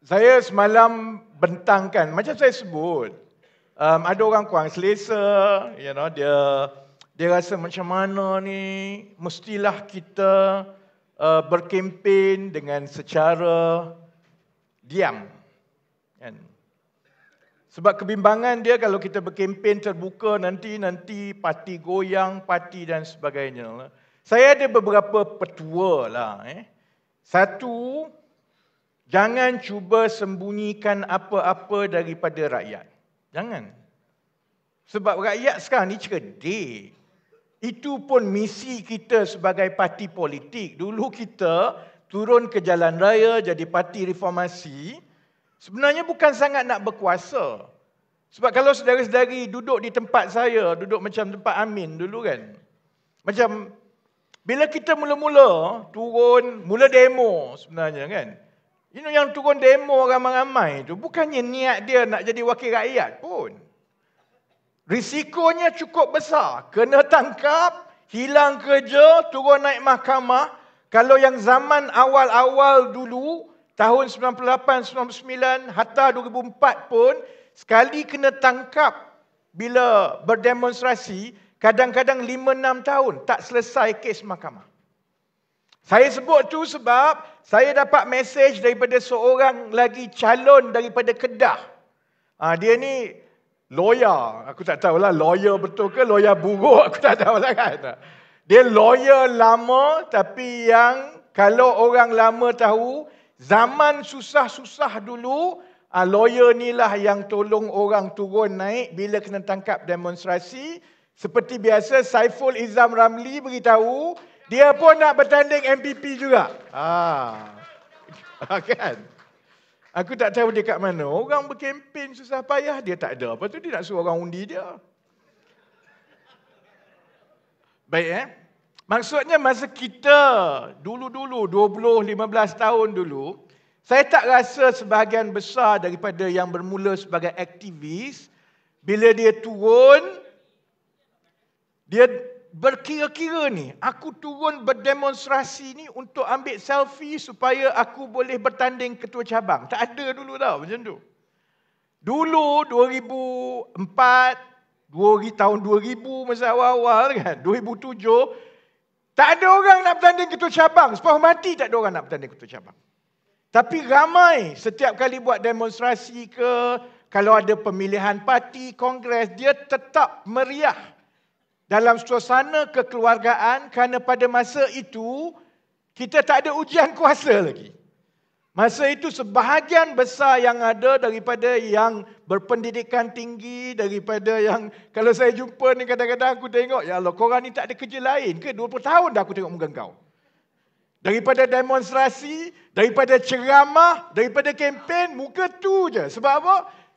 Saya semalam bentangkan, macam saya sebut, ada orang kurang selesa, dia rasa macam mana ni, mestilah kita berkempen dengan secara diam. Kan? Sebab kebimbangan dia kalau kita berkempen terbuka nanti parti goyang, parti dan sebagainya. Saya ada beberapa petua lah. Satu, jangan cuba sembunyikan apa-apa daripada rakyat. Jangan. Sebab rakyat sekarang ni cerdik. Itu pun misi kita sebagai parti politik. Dulu kita turun ke jalan raya jadi parti reformasi. Sebenarnya bukan sangat nak berkuasa. Sebab kalau saudara-saudari duduk di tempat saya, duduk macam tempat Amin dulu kan. Macam bila kita mula-mula turun, mula demo sebenarnya kan. Yang turun demo ramai-ramai tu bukannya niat dia nak jadi wakil rakyat pun. Risikonya cukup besar. Kena tangkap, hilang kerja, turun naik mahkamah. Kalau yang zaman awal-awal dulu, tahun 98, 99, hatta 2004 pun, sekali kena tangkap bila berdemonstrasi, kadang-kadang 5-6 tahun tak selesai kes mahkamah. Saya sebut tu sebab saya dapat mesej daripada seorang lagi calon daripada Kedah. Dia ni lawyer. Aku tak tahulah lawyer betul ke lawyer buruk. Aku tak tahulah kan. Dia lawyer lama tapi yang kalau orang lama tahu, zaman susah-susah dulu, lawyer ni lah yang tolong orang turun naik bila kena tangkap demonstrasi. Seperti biasa, Saiful Izam Ramli beritahu, dia pun nak bertanding MPP juga. Kan? Aku tak tahu dia kat mana. Orang berkempen susah payah, dia tak ada. Lepas tu dia nak suruh orang undi dia. Baik Maksudnya masa kita dulu-dulu, 20-15 tahun dulu, saya tak rasa sebahagian besar daripada yang bermula sebagai aktivis, bila dia turun, dia berkira-kira ni, aku turun berdemonstrasi ni untuk ambil selfie supaya aku boleh bertanding ketua cabang. Tak ada dulu tau macam tu. Dulu 2004, tahun 2000 masa awal-awal kan, 2007, tak ada orang nak bertanding ketua cabang. Separuh mati tak ada orang nak bertanding ketua cabang. Tapi ramai setiap kali buat demonstrasi ke, kalau ada pemilihan parti, kongres, dia tetap meriah dalam suasana kekeluargaan kerana pada masa itu kita tak ada ujian kuasa lagi. Masa itu sebahagian besar yang ada daripada yang berpendidikan tinggi, daripada yang kalau saya jumpa ni kadang-kadang aku tengok, ya Allah, korang ni tak ada kerja lain ke? 20 tahun dah aku tengok muka kau. Daripada demonstrasi, daripada ceramah, daripada kempen, muka tu je. Sebab apa?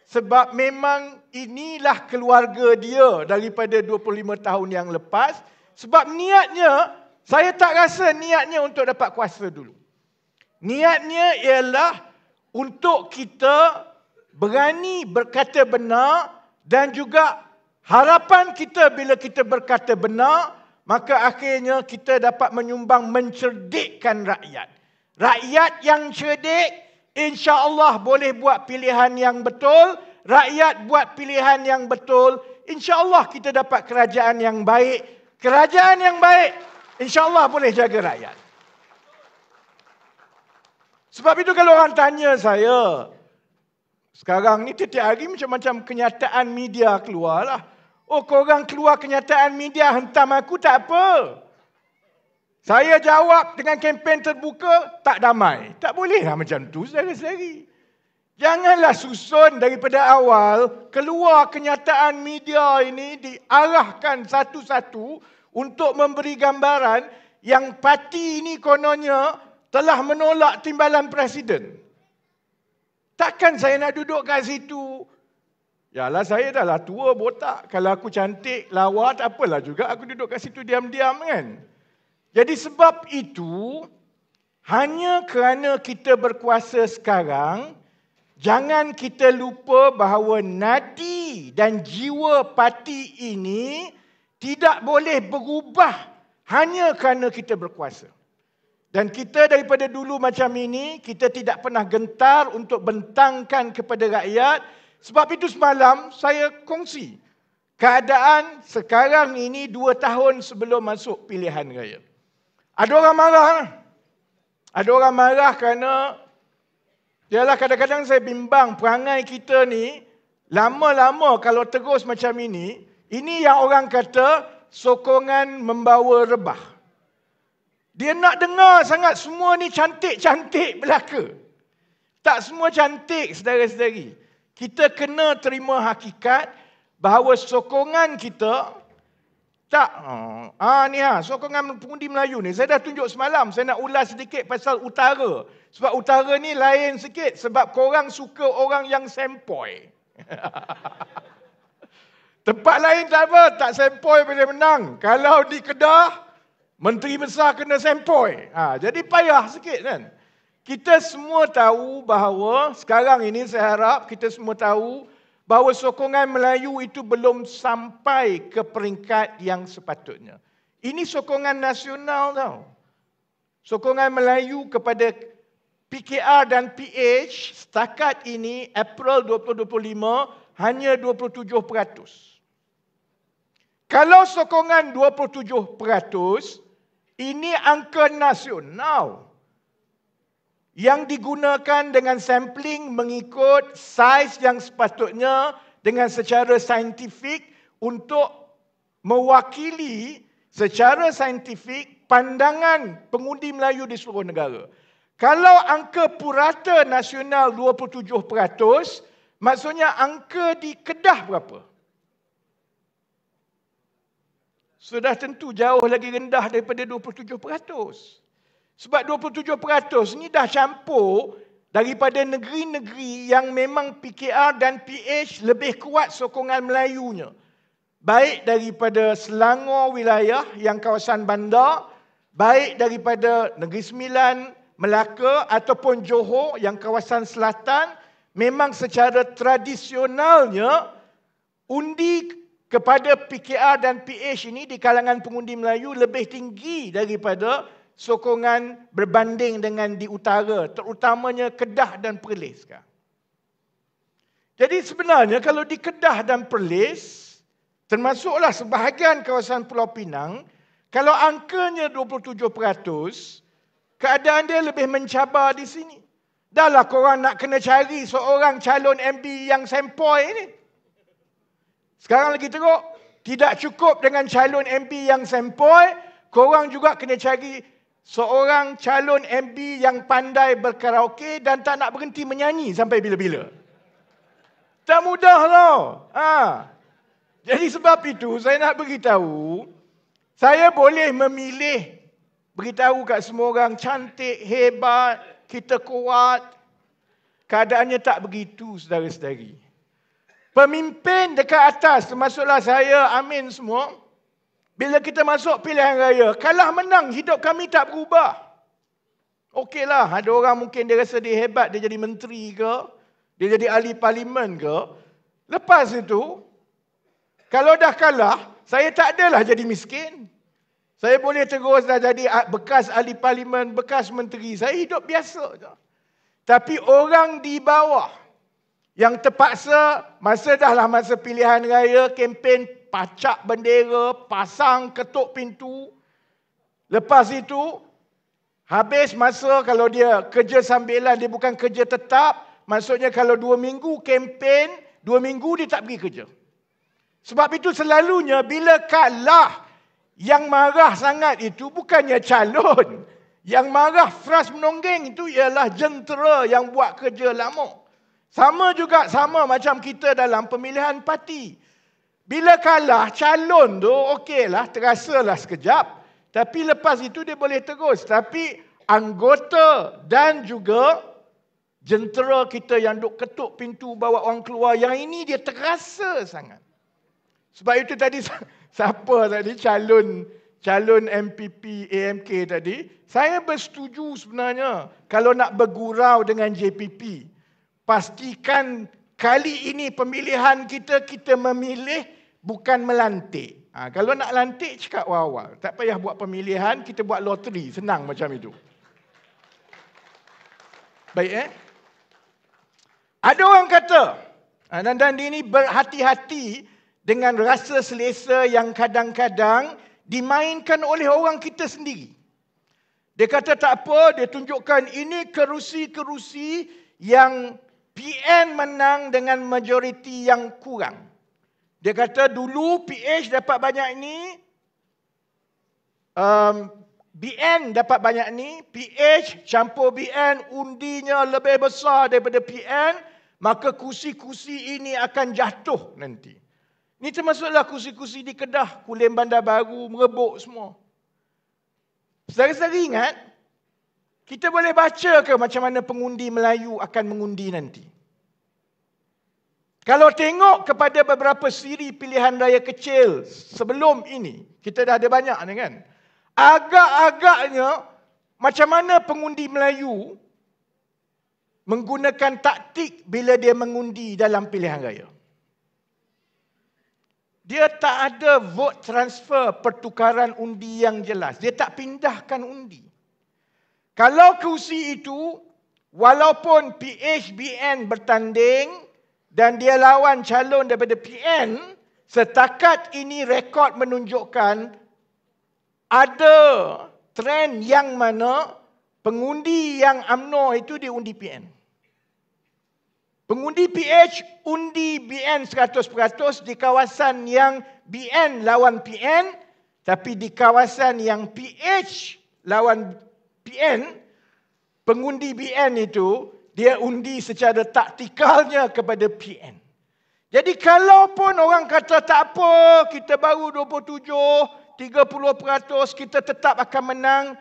Sebab memang inilah keluarga dia daripada 25 tahun yang lepas. Sebab niatnya, saya tak rasa niatnya untuk dapat kuasa dulu. Niatnya ialah untuk kita berani berkata benar dan juga harapan kita bila kita berkata benar, maka akhirnya kita dapat menyumbang mencerdikkan rakyat. Rakyat yang cerdik, insya-Allah boleh buat pilihan yang betul. Rakyat buat pilihan yang betul, insya-Allah kita dapat kerajaan yang baik. Kerajaan yang baik, insya-Allah boleh jaga rakyat. Sebab itu kalau orang tanya saya, sekarang ni setiap hari macam-macam kenyataan media keluar lah. Oh, korang keluar kenyataan media hentam aku tak apa. Saya jawab dengan kempen terbuka, tak damai. Tak bolehlah macam tu, saudara-saudari. Janganlah susun daripada awal, keluar kenyataan media ini diarahkan satu-satu untuk memberi gambaran yang parti ini kononnya telah menolak timbalan presiden. Takkan saya nak duduk kat situ? Yalah, saya dah lah tua, botak. Kalau aku cantik, lawa, tak apalah juga aku duduk kat situ diam-diam kan. Jadi sebab itu, hanya kerana kita berkuasa sekarang, jangan kita lupa bahawa nadi dan jiwa parti ini tidak boleh berubah hanya kerana kita berkuasa. Dan kita daripada dulu macam ini, kita tidak pernah gentar untuk bentangkan kepada rakyat. Sebab itu semalam saya kongsi keadaan sekarang ini 2 tahun sebelum masuk pilihan raya. Ada orang marah. Ada orang marah kerana yalah kadang-kadang saya bimbang perangai kita ni lama-lama kalau terus macam ini yang orang kata sokongan membawa rebah. Dia nak dengar sangat semua ni cantik-cantik belaka. Tak semua cantik, saudara-saudari. Kita kena terima hakikat bahawa sokongan kita sokongan pengundi Melayu ni. Saya dah tunjuk semalam, saya nak ulas sedikit pasal utara. Sebab utara ni lain sikit sebab korang suka orang yang sempoi. Tempat lain tak apa, tak sempoi boleh menang. Kalau di Kedah, Menteri Besar kena sempoi. Jadi payah sikit kan. Kita semua tahu bahawa sekarang ini saya harap kita semua tahu bahawa sokongan Melayu itu belum sampai ke peringkat yang sepatutnya. Ini sokongan nasional tau. Sokongan Melayu kepada PKR dan PH setakat ini April 2025 hanya 27%. Kalau sokongan 27%, ini angka nasional yang digunakan dengan sampling mengikut saiz yang sepatutnya dengan secara saintifik untuk mewakili secara saintifik pandangan pengundi Melayu di seluruh negara. Kalau angka purata nasional 27%, maksudnya angka di Kedah berapa? Sudah tentu jauh lagi rendah daripada 27%. Sebab 27% ni dah campur daripada negeri-negeri yang memang PKR dan PH lebih kuat sokongan Melayunya. Baik daripada Selangor wilayah yang kawasan bandar, baik daripada Negeri Sembilan, Melaka ataupun Johor yang kawasan selatan, memang secara tradisionalnya undi kepada PKR dan PH ini di kalangan pengundi Melayu lebih tinggi daripada sokongan berbanding dengan di utara, terutamanya Kedah dan Perlis. Jadi sebenarnya kalau di Kedah dan Perlis, termasuklah sebahagian kawasan Pulau Pinang, kalau angkanya 27%, keadaan dia lebih mencabar di sini. Dahlah korang nak kena cari seorang calon MB yang sempoi ni. Sekarang lagi teruk, tidak cukup dengan calon MB yang sempoi, korang juga kena cari seorang calon MB yang pandai berkaraoke dan tak nak berhenti menyanyi sampai bila-bila. Tak mudah tau. Jadi sebab itu saya nak beritahu, saya boleh memilih beritahu kat semua orang cantik, hebat, kita kuat. Keadaannya tak begitu, saudara-saudari. Pemimpin dekat atas, termasuklah saya, Amin semua, bila kita masuk pilihan raya, kalah menang, hidup kami tak berubah. Okeylah, ada orang mungkin dia rasa dia hebat, dia jadi menteri ke, dia jadi ahli parlimen ke. Lepas itu, kalau dah kalah, saya tak adalah jadi miskin. Saya boleh terus dah jadi bekas ahli parlimen, bekas menteri. Saya hidup biasa je. Tapi orang di bawah yang terpaksa masa pilihan raya, kempen pacak bendera, pasang ketuk pintu. Lepas itu, habis masa kalau dia kerja sambilan, dia bukan kerja tetap. Maksudnya kalau 2 minggu kempen, 2 minggu dia tak pergi kerja. Sebab itu selalunya bila kalah, yang marah sangat itu bukannya calon. Yang marah frust menonggeng itu ialah jentera yang buat kerja lama. Sama macam kita dalam pemilihan parti. Bila kalah, calon tu okeylah, terasalah sekejap. Tapi lepas itu dia boleh terus. Tapi anggota dan juga jentera kita yang duk ketuk pintu bawa orang keluar, yang ini dia terasa sangat. Sebab itu tadi siapa tadi calon MPP AMK tadi, saya bersetuju sebenarnya kalau nak bergurau dengan JPP. Pastikan kali ini pemilihan kita memilih bukan melantik. Kalau nak lantik cakap awal-awal. Tak payah buat pemilihan, kita buat loteri, senang macam itu. Baik Ada orang kata, dan ini berhati-hati dengan rasa selesa yang kadang-kadang dimainkan oleh orang kita sendiri. Dia kata tak apa, dia tunjukkan ini kerusi-kerusi yang PN menang dengan majoriti yang kurang. Dia kata dulu PH dapat banyak ini, BN dapat banyak ni, PH campur BN undinya lebih besar daripada PN, maka kursi-kursi ini akan jatuh nanti. Ini termasuklah kursi-kursi di Kedah, Kulim Bandar Baru, Merebuk semua. Saudara-saudara ingat, kita boleh baca ke macam mana pengundi Melayu akan mengundi nanti? Kalau tengok kepada beberapa siri pilihan raya kecil sebelum ini, kita dah ada banyak ni kan? Agak-agaknya macam mana pengundi Melayu menggunakan taktik bila dia mengundi dalam pilihan raya. Dia tak ada vote transfer, pertukaran undi yang jelas. Dia tak pindahkan undi. Kalau kerusi itu, walaupun PHBN bertanding dan dia lawan calon daripada PN, setakat ini rekod menunjukkan ada trend yang mana pengundi yang UMNO itu diundi PN. Pengundi PH undi BN 100% di kawasan yang BN lawan PN, tapi di kawasan yang PH lawan PN, pengundi BN itu dia undi secara taktikalnya kepada PN. Jadi kalaupun orang kata tak apa, kita baru 27, 30%, kita tetap akan menang,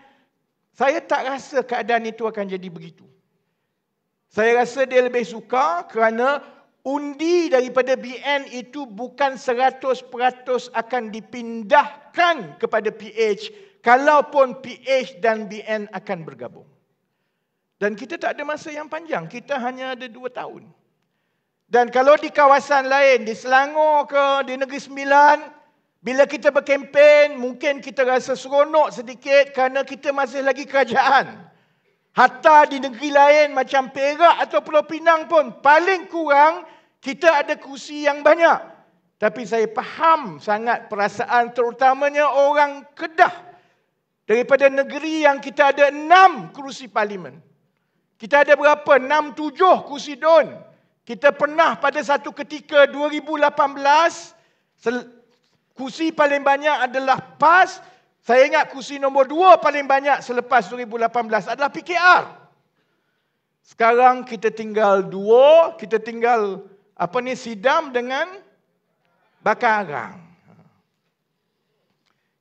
saya tak rasa keadaan itu akan jadi begitu. Saya rasa dia lebih suka kerana undi daripada BN itu bukan 100% akan dipindahkan kepada PH kalaupun PH dan BN akan bergabung. Dan kita tak ada masa yang panjang, kita hanya ada 2 tahun. Dan kalau di kawasan lain, di Selangor ke, di Negeri Sembilan, bila kita berkempen, mungkin kita rasa seronok sedikit kerana kita masih lagi kerajaan. Hatta di negeri lain macam Perak atau Pulau Pinang pun paling kurang kita ada kursi yang banyak. Tapi saya faham sangat perasaan terutamanya orang Kedah. Daripada negeri yang kita ada 6 kursi parlimen. Kita ada berapa? 6-7 kursi DUN. Kita pernah pada satu ketika 2018, kursi paling banyak adalah PAS. Saya ingat kursi nombor 2 paling banyak selepas 2018 adalah PKR. Sekarang kita tinggal 2, kita tinggal Sidam dengan Bakarang.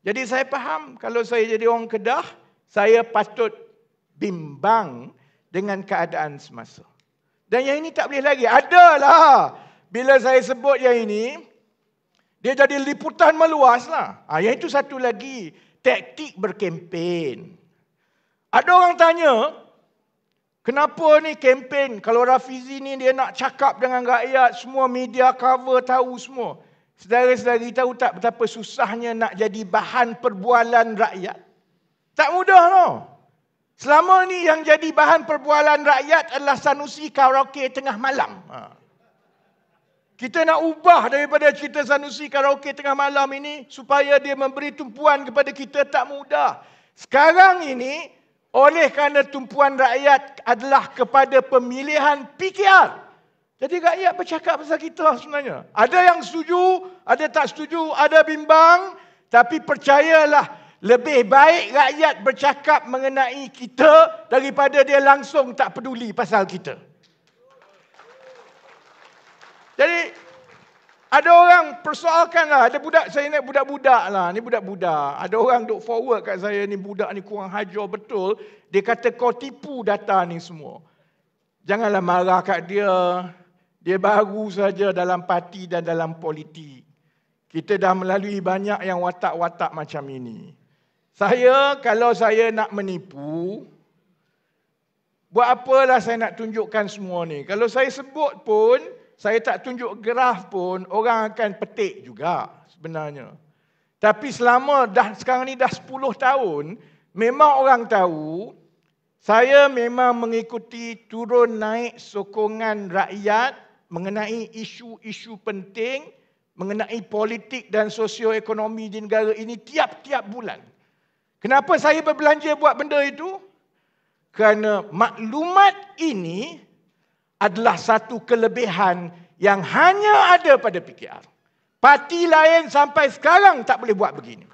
Jadi saya faham kalau saya jadi orang Kedah, saya patut bimbang dengan keadaan semasa. Dan yang ini tak boleh lagi. Adalah bila saya sebut yang ini, dia jadi liputan meluas lah. Yang itu satu lagi. Taktik berkempen. Ada orang tanya, kenapa ni kempen? Kalau Rafizi ni dia nak cakap dengan rakyat, semua media cover tahu semua. Saudara-saudari tahu tak betapa susahnya nak jadi bahan perbualan rakyat? Tak mudah tau. Selama ni yang jadi bahan perbualan rakyat adalah Sanusi karaoke tengah malam. Kita nak ubah daripada cerita Sanusi karaoke tengah malam ini supaya dia memberi tumpuan kepada kita tak mudah. Sekarang ini, oleh kerana tumpuan rakyat adalah kepada pemilihan PKR. Jadi rakyat bercakap pasal kita sebenarnya. Ada yang setuju, ada tak setuju, ada bimbang. Tapi percayalah, lebih baik rakyat bercakap mengenai kita daripada dia langsung tak peduli pasal kita. Jadi, ada orang persoalkan lah. Ada budak, saya ingat budak-budak lah. Ni budak-budak. Ada orang duk forward kat saya, ni budak ni kurang hajar betul. Dia kata kau tipu data ni semua. Janganlah marah kat dia. Dia baru saja dalam parti dan dalam politik. Kita dah melalui banyak yang watak-watak macam ini. Kalau saya nak menipu, buat apalah saya nak tunjukkan semua ni. Kalau saya sebut pun, saya tak tunjuk graf pun, orang akan petik juga sebenarnya. Tapi selama sekarang ni dah 10 tahun, memang orang tahu Saya memang mengikuti turun naik sokongan rakyat mengenai isu-isu penting, mengenai politik dan sosioekonomi di negara ini tiap-tiap bulan. Kenapa saya berbelanja buat benda itu? Kerana maklumat ini adalah satu kelebihan yang hanya ada pada PKR. Parti lain sampai sekarang tak boleh buat begini.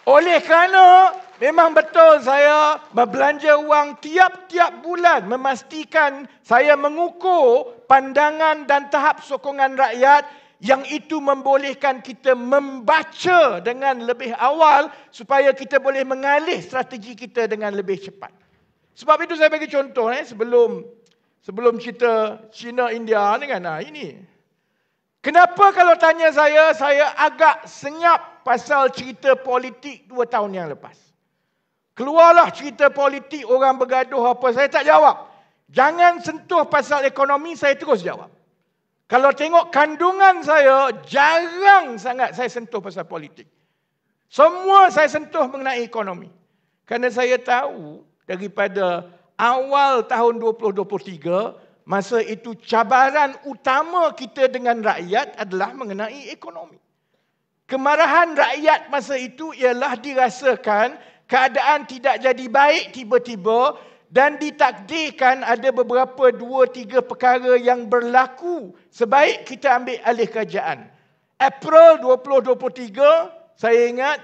Oleh kerana memang betul saya berbelanja wang tiap-tiap bulan memastikan saya mengukur pandangan dan tahap sokongan rakyat yang itu membolehkan kita membaca dengan lebih awal supaya kita boleh mengalih strategi kita dengan lebih cepat. Sebab itu saya bagi contoh sebelum cerita China-India ni kan ini. Kenapa kalau tanya saya agak senyap pasal cerita politik 2 tahun yang lepas. Keluarlah cerita politik, orang bergaduh apa, saya tak jawab. Jangan sentuh pasal ekonomi, saya terus jawab. Kalau tengok kandungan saya, jarang sangat saya sentuh pasal politik. Semua saya sentuh mengenai ekonomi. Kerana saya tahu daripada awal tahun 2023, masa itu cabaran utama kita dengan rakyat adalah mengenai ekonomi. Kemarahan rakyat masa itu ialah dirasakan keadaan tidak jadi baik tiba-tiba dan ditakdirkan ada beberapa 2-3 perkara yang berlaku sebaik kita ambil alih kerajaan. April 2023, saya ingat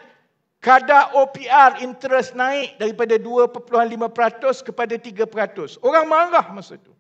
kadar OPR interest naik daripada 2.5% kepada 3%. Orang marah masa itu.